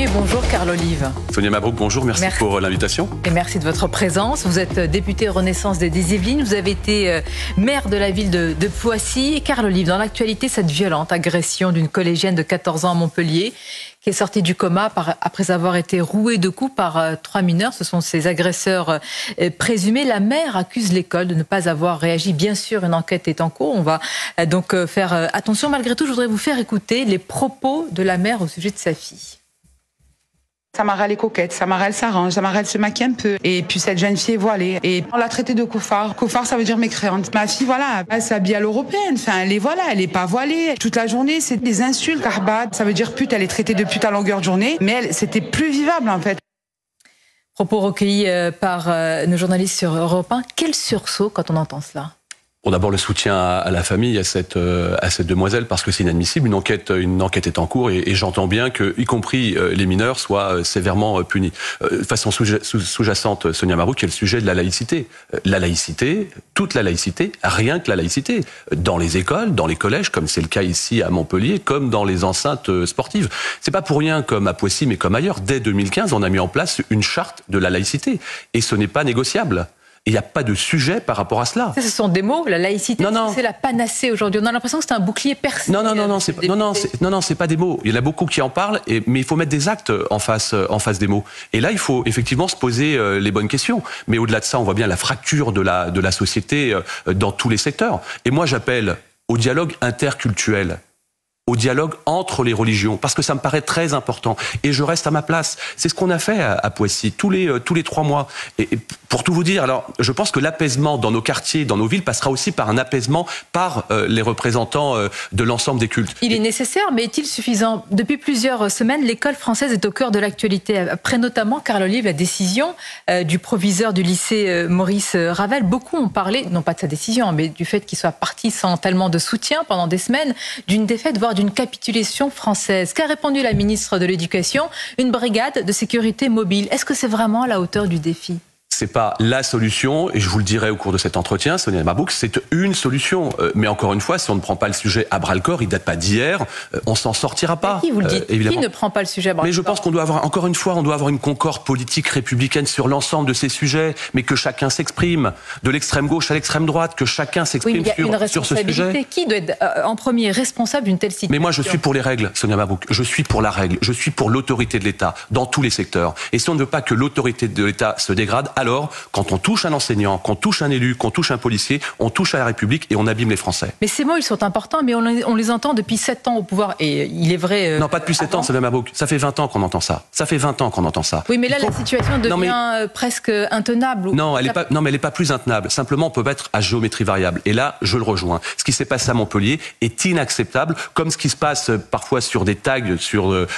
et bonjour Carl Olive. Sonia Mabrouk, bonjour, merci pour l'invitation. Et merci de votre présence. Vous êtes député Renaissance des Yvelines, vous avez été maire de la ville de Poissy. Carl Olive, dans l'actualité, cette violente agression d'une collégienne de 14 ans à Montpellier qui est sortie du coma après avoir été rouée de coups par 3 mineurs. Ce sont ces agresseurs présumés. La mère accuse l'école de ne pas avoir réagi. Bien sûr, une enquête est en cours. On va donc faire attention. Malgré tout, je voudrais vous faire écouter les propos de la mère au sujet de sa fille. Samara, elle est coquette, Samara, elle s'arrange, Samara, elle se maquille un peu. Et puis cette jeune fille est voilée. Et on l'a traitée de cauffard. Cauffard, ça veut dire mécréante. Ma fille, voilà, elle s'habille à l'européenne. Enfin, elle est pas voilée. Toute la journée, c'est des insultes. Carbade, ça veut dire pute, elle est traitée de pute à longueur de journée. Mais elle, c'était plus vivable, en fait. Propos recueillis par nos journalistes sur Europe 1. Quel sursaut quand on entend cela ? Bon, d'abord le soutien à la famille, à cette demoiselle, parce que c'est inadmissible. Une enquête est en cours et j'entends bien que, y compris les mineurs, soient sévèrement punis. De façon sous-jacente, Sonia Mabrouk, il y a le sujet de la laïcité. La laïcité, toute la laïcité, rien que la laïcité. Dans les écoles, dans les collèges, comme c'est le cas ici à Montpellier, comme dans les enceintes sportives. C'est pas pour rien, comme à Poissy, mais comme ailleurs. Dès 2015, on a mis en place une charte de la laïcité. Et ce n'est pas négociable. Il n'y a pas de sujet par rapport à cela. Ce sont des mots, la laïcité, c'est la panacée aujourd'hui. On a l'impression que c'est un bouclier personnel. Non, c'est pas des mots. Il y en a beaucoup qui en parlent, mais il faut mettre des actes en face des mots. Et là, il faut effectivement se poser les bonnes questions. Mais au-delà de ça, on voit bien la fracture de la société dans tous les secteurs. Et moi, j'appelle au dialogue interculturel, au dialogue entre les religions, parce que ça me paraît très important. Et je reste à ma place. C'est ce qu'on a fait à Poissy, tous les 3 mois. Et pour tout vous dire, alors, je pense que l'apaisement dans nos quartiers, dans nos villes, passera aussi par un apaisement par les représentants de l'ensemble des cultes. Il est nécessaire, mais est-il suffisant? Depuis plusieurs semaines, l'école française est au cœur de l'actualité. Après notamment, Carl Olive, la décision du proviseur du lycée Maurice Ravel. Beaucoup ont parlé, non pas de sa décision, mais du fait qu'il soit parti sans tellement de soutien pendant des semaines, d'une défaite, voire d'une capitulation française. Qu'a répondu la ministre de l'Éducation? Une brigade de sécurité mobile. Est-ce que c'est vraiment à la hauteur du défi? C'est pas la solution, et je vous le dirai au cours de cet entretien, Sonia Mabrouk, c'est une solution. Mais encore une fois, si on ne prend pas le sujet à bras-le-corps, il date pas d'hier, on s'en sortira pas. Qui vous le dites? Évidemment. Qui ne prend pas le sujet à bras-le-corps? Mais je pense qu'on doit avoir, encore une fois, on doit avoir une concorde politique républicaine sur l'ensemble de ces sujets, mais que chacun s'exprime, de l'extrême gauche à l'extrême droite, que chacun s'exprime sur ce sujet. Qui doit être en premier responsable d'une telle situation? Mais moi, je suis pour les règles, Sonia Mabrouk. Je suis pour la règle. Je suis pour l'autorité de l'État dans tous les secteurs. Et si on ne veut pas que l'autorité de l'État se dégrade, alors, quand on touche un enseignant, qu'on touche un élu, qu'on touche un policier, on touche à la République et on abîme les Français. Mais ces mots, ils sont importants, mais on les entend depuis 7 ans au pouvoir. Et il est vrai... non, pas depuis 7 ans, Sonia Mabrouk. Ça fait 20 ans qu'on entend ça. Ça fait 20 ans qu'on entend ça. Oui, mais là, la situation devient presque intenable. Non, elle n'est pas plus intenable. Simplement, on peut être à géométrie variable. Et là, je le rejoins. Ce qui s'est passé à Montpellier est inacceptable, comme ce qui se passe parfois sur des tags,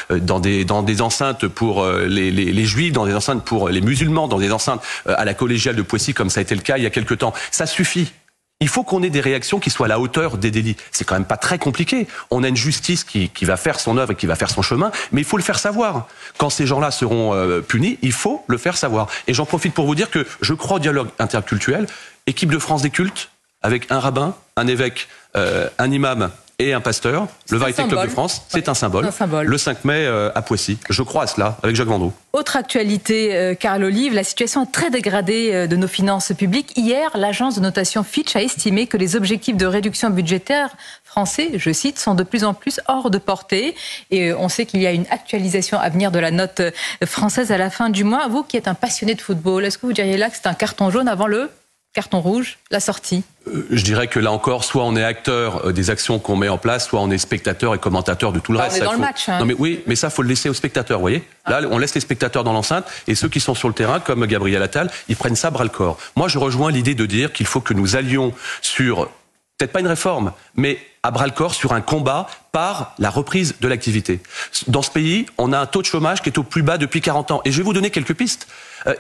dans des enceintes pour les juifs, dans des enceintes pour les musulmans, dans des enceintes à la collégiale de Poissy, comme ça a été le cas il y a quelque temps. Ça suffit. Il faut qu'on ait des réactions qui soient à la hauteur des délits. C'est quand même pas très compliqué. On a une justice qui va faire son œuvre et qui va faire son chemin, mais il faut le faire savoir. Quand ces gens-là seront punis, il faut le faire savoir. Et j'en profite pour vous dire que je crois au dialogue interculturel. Équipe de France des cultes, avec un rabbin, un évêque, un imam et un pasteur, le Variété Club de France, c'est un symbole. Le 5 mai à Poissy. Je crois à cela, avec Jacques Vendroux. Autre actualité, Carl Olive, la situation est très dégradée de nos finances publiques. Hier, l'agence de notation Fitch a estimé que les objectifs de réduction budgétaire français, je cite, sont de plus en plus hors de portée. Et on sait qu'il y a une actualisation à venir de la note française à la fin du mois. Vous qui êtes un passionné de football, est-ce que vous diriez là que c'est un carton jaune avant le carton rouge, la sortie? Je dirais que là encore, soit on est acteur des actions qu'on met en place, soit on est spectateur et commentateur de tout le reste. On est dans le match. Non mais oui, mais ça faut le laisser aux spectateurs, vous voyez. Là, on laisse les spectateurs dans l'enceinte et ceux qui sont sur le terrain, comme Gabriel Attal, ils prennent ça bras le corps. Moi, je rejoins l'idée de dire qu'il faut que nous allions sur, peut-être pas une réforme, mais à bras le corps sur un combat par la reprise de l'activité. Dans ce pays, on a un taux de chômage qui est au plus bas depuis 40 ans. Et je vais vous donner quelques pistes.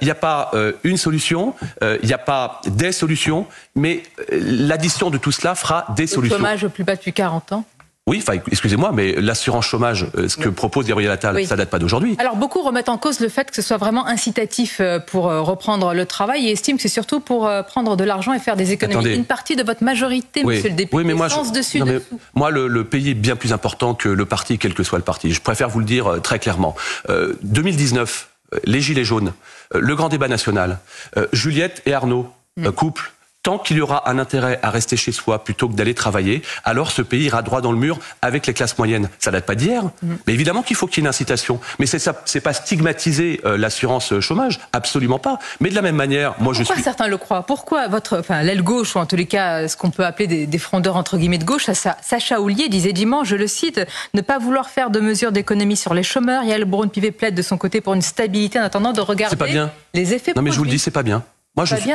Il n'y a pas une solution, il n'y a pas des solutions, mais l'addition de tout cela fera des solutions. Le chômage au plus bas depuis 40 ans? Oui, enfin, excusez-moi, mais l'assurance chômage, ce que propose Gabriel Attal, ça date pas d'aujourd'hui. Alors, beaucoup remettent en cause le fait que ce soit vraiment incitatif pour reprendre le travail et estiment que c'est surtout pour prendre de l'argent et faire des économies. Attendez. Une partie de votre majorité, monsieur le député, mais moi, dessus. Moi, le pays est bien plus important que le parti, quel que soit le parti. Je préfère vous le dire très clairement. 2019, les Gilets jaunes, le grand débat national, Juliette et Arnaud, couple. Tant qu'il y aura un intérêt à rester chez soi plutôt que d'aller travailler, alors ce pays ira droit dans le mur avec les classes moyennes. Ça date pas d'hier, mais évidemment qu'il faut qu'il y ait une incitation. Mais c'est pas stigmatiser l'assurance chômage, absolument pas. Mais de la même manière, Pourquoi certains le croient? Pourquoi l'aile gauche, ou en tous les cas ce qu'on peut appeler des frondeurs entre guillemets de gauche, Sacha Houlié disait dimanche, je le cite, ne pas vouloir faire de mesures d'économie sur les chômeurs. Yael Braun-Pivet plaide de son côté pour une stabilité en attendant de regarder les effets. Non mais je vous le dis, c'est pas bien.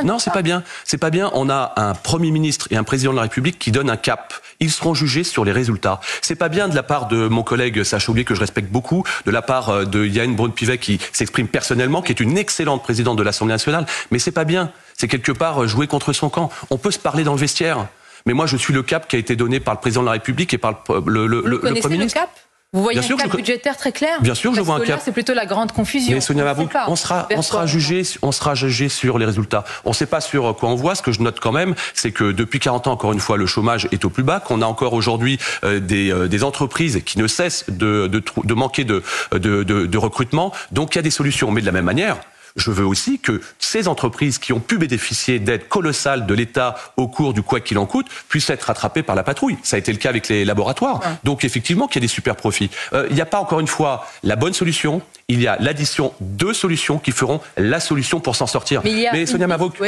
Non, c'est pas bien. C'est pas bien. On a un Premier ministre et un président de la République qui donnent un cap. Ils seront jugés sur les résultats. C'est pas bien de la part de mon collègue Sacha Houlié, que je respecte beaucoup, de la part de Yael Braun-Pivet qui s'exprime personnellement, qui est une excellente présidente de l'Assemblée nationale. Mais c'est pas bien. C'est quelque part jouer contre son camp. On peut se parler dans le vestiaire. Mais moi, je suis le cap qui a été donné par le président de la République et par le Premier ministre. Le cap ? Vous voyez un cap budgétaire très clair? Bien sûr, je vois un cap. Là, c'est plutôt la grande confusion. Mais Sonia Mabrouk, on sera jugé sur les résultats. On ne sait pas sur quoi on voit. Ce que je note quand même, c'est que depuis 40 ans, encore une fois, le chômage est au plus bas, qu'on a encore aujourd'hui des entreprises qui ne cessent de manquer de recrutement. Donc il y a des solutions. Mais de la même manière, je veux aussi que ces entreprises qui ont pu bénéficier d'aides colossales de l'État au cours du quoi qu'il en coûte puissent être rattrapées par la patrouille. Ça a été le cas avec les laboratoires. Ouais. Donc effectivement qu'il y a des super profits. Il n'y a pas encore une fois la bonne solution. Il y a l'addition de solutions qui feront la solution pour s'en sortir. Mais Sonia Mabrouk,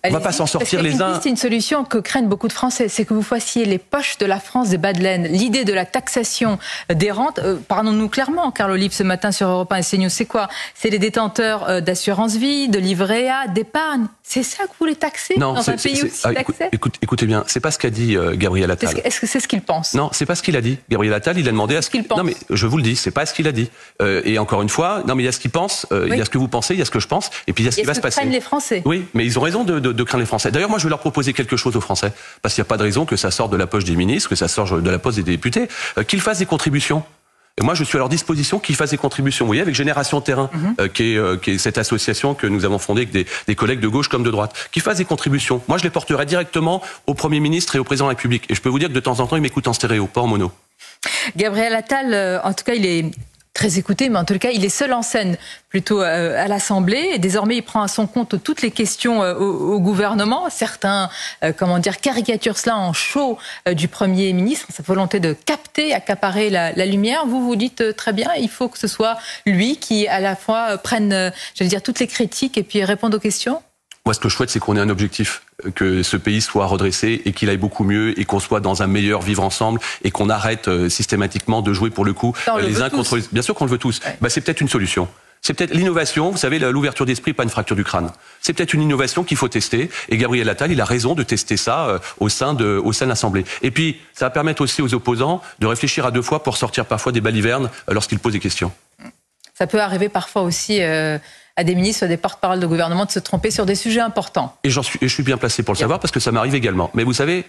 on ne va pas s'en sortir les uns. C'est une solution que craignent beaucoup de Français, c'est que vous fassiez les poches de la France des bas de laine. L'idée de la taxation des rentes, parlons-nous clairement, Carl Olive, ce matin sur Europe 1 et CNews, c'est quoi? C'est les détenteurs d'assurance vie, de livret A, d'épargne. C'est ça que vous voulez taxer dans un pays aussi taxé? Écoutez bien, c'est pas ce qu'a dit Gabriel Attal. Est-ce que c'est ce qu'il pense? Non, c'est pas ce qu'il a dit. Gabriel Attal, il a demandé à ce qu'il pense. Non, mais je vous le dis, c'est pas ce qu'il a dit. Et encore une fois, non, mais il y a ce qu'il pense, il y a ce que vous pensez, il y a ce que je pense, et puis il y a ce qui va se passer. Craignent les Français. Oui, mais ils ont raison de craindre les Français. D'ailleurs, moi, je vais leur proposer quelque chose aux Français, parce qu'il n'y a pas de raison que ça sorte de la poche des ministres, que ça sorte de la poche des députés, qu'ils fassent des contributions. Et moi, je suis à leur disposition qu'ils fassent des contributions. Vous voyez, avec Génération Terrain, qui est cette association que nous avons fondée avec des collègues de gauche comme de droite, qu'ils fassent des contributions. Moi, je les porterai directement au Premier ministre et au Président de la République. Et je peux vous dire que de temps en temps, ils m'écoutent en stéréo, pas en mono. Gabriel Attal, en tout cas, il est très écouté, mais en tout cas, il est seul en scène plutôt à l'Assemblée. Et désormais, il prend à son compte toutes les questions au gouvernement. Certains, caricaturent cela en show du Premier ministre, sa volonté de capter, accaparer la lumière. Vous dites très bien, il faut que ce soit lui qui, à la fois, prenne, toutes les critiques et puis réponde aux questions. Moi, ce que je souhaite, c'est qu'on ait un objectif, que ce pays soit redressé et qu'il aille beaucoup mieux et qu'on soit dans un meilleur vivre ensemble et qu'on arrête systématiquement de jouer pour le coup les uns contre les autres. Bien sûr qu'on le veut tous. Ouais. C'est peut-être une solution. C'est peut-être l'innovation, vous savez, l'ouverture d'esprit, pas une fracture du crâne. C'est peut-être une innovation qu'il faut tester. Et Gabriel Attal, il a raison de tester ça au sein de l'Assemblée. Et puis, ça va permettre aussi aux opposants de réfléchir à deux fois pour sortir parfois des balivernes lorsqu'ils posent des questions. Ça peut arriver parfois aussi à des ministres, à des porte-parole de gouvernement de se tromper sur des sujets importants. Et je suis bien placé pour le savoir parce que ça m'arrive également. Mais vous savez,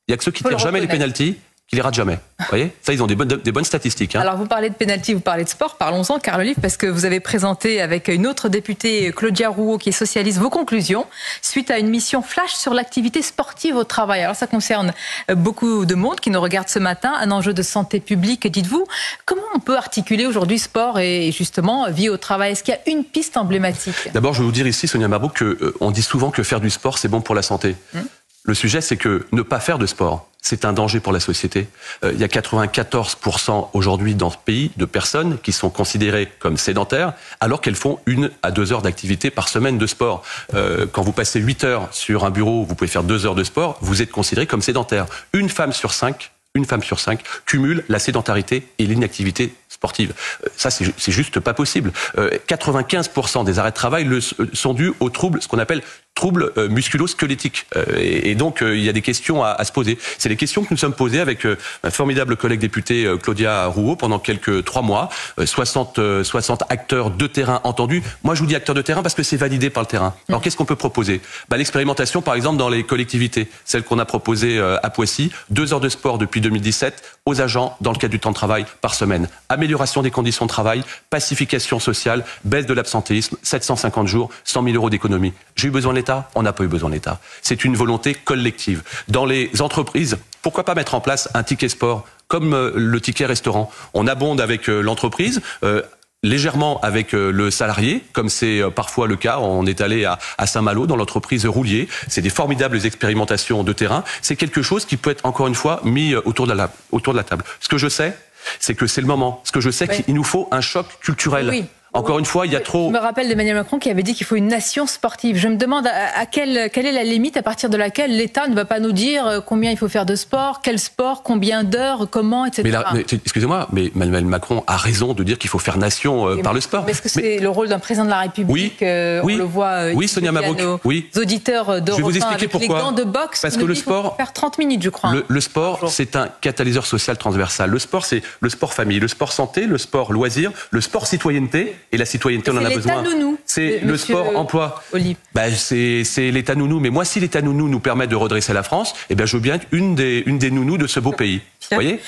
il y a que ceux qui tirent jamais les pénaltys qui les ratent jamais. Vous voyez, ça, ils ont des bonnes statistiques. Alors, vous parlez de pénalty, vous parlez de sport. Parlons-en, Carl Olive, parce que vous avez présenté avec une autre députée, Claudia Rouault, qui est socialiste, vos conclusions suite à une mission flash sur l'activité sportive au travail. Alors, ça concerne beaucoup de monde qui nous regarde ce matin. Un enjeu de santé publique, dites-vous. Comment on peut articuler aujourd'hui sport et justement vie au travail? Est-ce qu'il y a une piste emblématique? D'abord, je vais vous dire ici, Sonia Mabrouk, qu'on dit souvent que faire du sport, c'est bon pour la santé. Le sujet, c'est que ne pas faire de sport, c'est un danger pour la société. Il y a 94% aujourd'hui dans ce pays de personnes qui sont considérées comme sédentaires, alors qu'elles font 1 à 2 heures d'activité par semaine de sport. Quand vous passez 8 heures sur un bureau, vous pouvez faire 2 heures de sport, vous êtes considéré comme sédentaire. Une femme sur 5 cumule la sédentarité et l'inactivité sportive. Ça, c'est juste pas possible. 95% des arrêts de travail sont dus aux troubles, ce qu'on appelle troubles musculo-squelettiques. Et donc, il y a des questions à se poser. C'est les questions que nous sommes posées avec ma formidable collègue députée Claudia Rouault pendant 3 mois. 60 acteurs de terrain entendus. Moi, je vous dis acteurs de terrain parce que c'est validé par le terrain. Alors, qu'est-ce qu'on peut proposer? L'expérimentation, par exemple, dans les collectivités. Celle qu'on a proposée à Poissy. 2 heures de sport depuis 2017 aux agents dans le cadre du temps de travail par semaine. Amélioration des conditions de travail, pacification sociale, baisse de l'absentéisme, 750 jours, 100 000 euros d'économie. J'ai eu besoin de l'État? On n'a pas eu besoin de l'État. C'est une volonté collective. Dans les entreprises, pourquoi pas mettre en place un ticket sport comme le ticket restaurant? On abonde avec l'entreprise, légèrement avec le salarié, comme c'est parfois le cas. On est allé à Saint-Malo dans l'entreprise Roulier. C'est des formidables expérimentations de terrain. C'est quelque chose qui peut être encore une fois mis autour de la table. Ce que je sais, c'est que c'est le moment. Ce que je sais, qu'il nous faut un choc culturel. Oui. Encore une fois, il y a trop... Je me rappelle d'Emmanuel Macron qui avait dit qu'il faut une nation sportive. Je me demande quelle est la limite à partir de laquelle l'État ne va pas nous dire combien il faut faire de sport, quel sport, combien d'heures, comment, etc. Mais excusez-moi, mais Emmanuel Macron a raison de dire qu'il faut faire nation par le sport. Mais est-ce que c'est le rôle d'un président de la République? On le voit Sonia Mabrouk, nos auditeurs d'Europe 1 avec pourquoi. les gants de boxe. Parce que le sport... Il faut faire 30 minutes, je crois. Le sport, c'est un catalyseur social transversal. Le sport, c'est le sport famille, le sport santé, le sport loisir, le sport citoyenneté. Et la citoyenneté, on en a besoin. Nounou. C'est le sport emploi. C'est l'État nounou. Mais moi, si l'État nounou nous permet de redresser la France, eh bien, je veux bien être une des nounous de ce beau pays. Vous voyez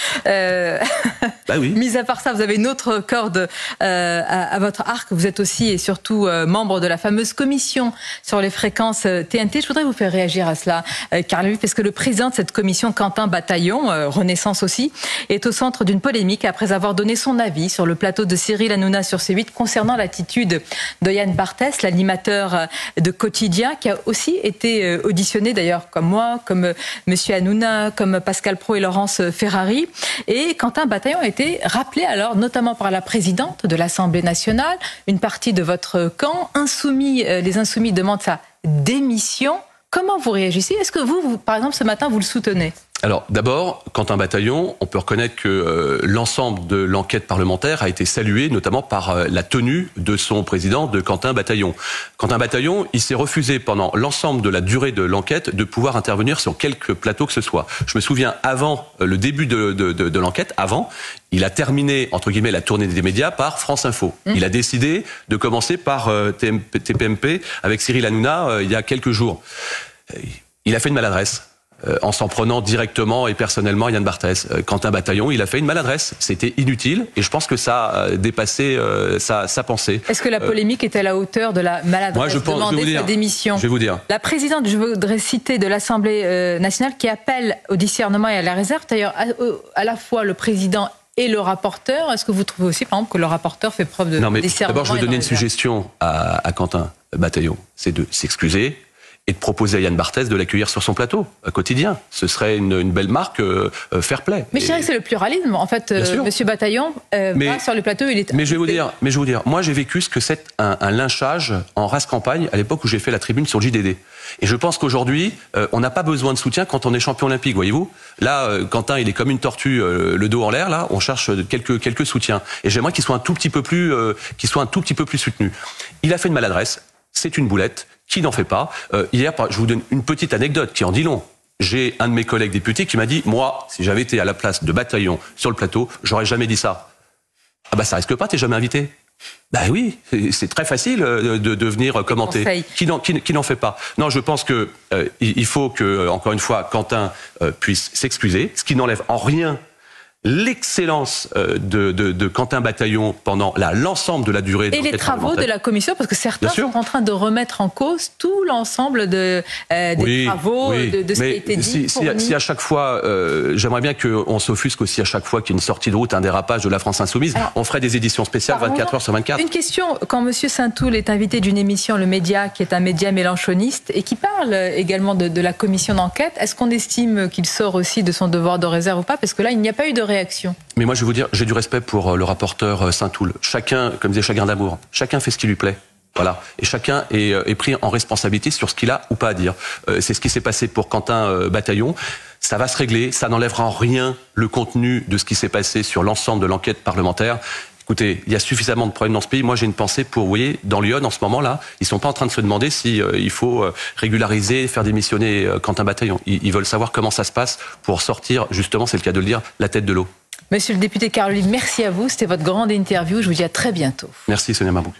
oui. Mis à part ça, vous avez une autre corde à votre arc. Vous êtes aussi et surtout membre de la fameuse commission sur les fréquences TNT. Je voudrais vous faire réagir à cela, Carl, parce que le président de cette commission, Quentin Bataillon, Renaissance aussi, est au centre d'une polémique après avoir donné son avis sur le plateau de Cyril Hanouna sur C8 concernant l'attitude de Yann Barthès, l'animateur de Quotidien, qui a aussi été auditionné d'ailleurs comme moi, comme Monsieur Hanouna, comme Pascal Praud et Laurence Ferrari. Et Quentin Bataillon a été rappelé alors notamment par la présidente de l'Assemblée nationale, une partie de votre camp, les Insoumis demandent sa démission. Comment vous réagissez? Est-ce que vous, par exemple, ce matin, vous le soutenez? Alors, d'abord, Quentin Bataillon, on peut reconnaître que l'ensemble de l'enquête parlementaire a été salué, notamment par la tenue de son président, de Quentin Bataillon. Quentin Bataillon, il s'est refusé pendant l'ensemble de la durée de l'enquête de pouvoir intervenir sur quelque plateau que ce soit. Je me souviens, avant le début de l'enquête, il a terminé, entre guillemets, la tournée des médias par France Info. Il a décidé de commencer par TPMP avec Cyril Hanouna il y a quelques jours. Il a fait une maladresse. En s'en prenant directement et personnellement à Yann Barthès. Quentin Bataillon, il a fait une maladresse. C'était inutile et je pense que ça a dépassé sa pensée. Est-ce que la polémique est à la hauteur de la maladresse? Moi, je pense, demander sa démission. Je vais vous dire. La présidente, je voudrais citer, de l'Assemblée nationale qui appelle au discernement et à la réserve. D'ailleurs, à la fois le président et le rapporteur. Est-ce que vous trouvez aussi, par exemple, que le rapporteur fait preuve de discernement? D'abord, je vais donner une suggestion à Quentin Bataillon. C'est de s'excuser et de proposer à Yann Barthès de l'accueillir sur son plateau quotidien. Ce serait une belle marque fair play. Mais je dirais que c'est le pluralisme. En fait, Monsieur Bataillon va sur le plateau, il est... Mais je vais vous dire, moi j'ai vécu ce que c'est un lynchage en race campagne à l'époque où j'ai fait la tribune sur JDD. Et je pense qu'aujourd'hui, on n'a pas besoin de soutien quand on est champion olympique, voyez-vous. Là, Quentin, il est comme une tortue, le dos en l'air, là, on cherche quelques soutiens. Et j'aimerais qu'il soit un tout petit peu plus soutenu. Il a fait une maladresse, c'est une boulette. Qui n'en fait pas? Hier, je vous donne une petite anecdote qui en dit long. J'ai un de mes collègues députés qui m'a dit, moi, si j'avais été à la place de Bataillon sur le plateau, j'aurais jamais dit ça. Ah bah ça risque pas, t'es jamais invité. Bah oui, c'est très facile de venir commenter. Qui n'en fait pas? Non, je pense que il faut que, encore une fois, Quentin puisse s'excuser, ce qui n'enlève en rien l'excellence de Quentin Bataillon pendant l'ensemble de la durée de l'enquête. Et les travaux de la commission, parce que certains sont en train de remettre en cause tout l'ensemble des travaux, de ce qui a été dit. Si à chaque fois, j'aimerais bien qu'on s'offusque aussi à chaque fois qu'il y a une sortie de route, un dérapage de la France Insoumise, on ferait des éditions spéciales 24 heures sur 24. Une question, quand M. Saint-Toul est invité d'une émission, Le Média, qui est un média mélanchoniste, et qui parle également de la commission d'enquête, est-ce qu'on estime qu'il sort aussi de son devoir de réserve ou pas? Parce que là, il n'y a pas eu de réaction. Mais moi, je vais vous dire, j'ai du respect pour le rapporteur Saint-Toul. Chacun, comme disait Chagrin d'amour, chacun fait ce qui lui plaît. Voilà. Et chacun est pris en responsabilité sur ce qu'il a ou pas à dire. C'est ce qui s'est passé pour Quentin Bataillon. Ça va se régler, ça n'enlèvera en rien le contenu de ce qui s'est passé sur l'ensemble de l'enquête parlementaire. Écoutez, il y a suffisamment de problèmes dans ce pays. Moi, j'ai une pensée pour, vous voyez, dans Lyon, en ce moment-là, ils sont pas en train de se demander si il faut régulariser, faire démissionner Quentin Bataillon. Ils veulent savoir comment ça se passe pour sortir, justement, c'est le cas de le dire, la tête de l'eau. Monsieur le député Carl Olive, merci à vous. C'était votre grande interview. Je vous dis à très bientôt. Merci Sonia Mabrouk.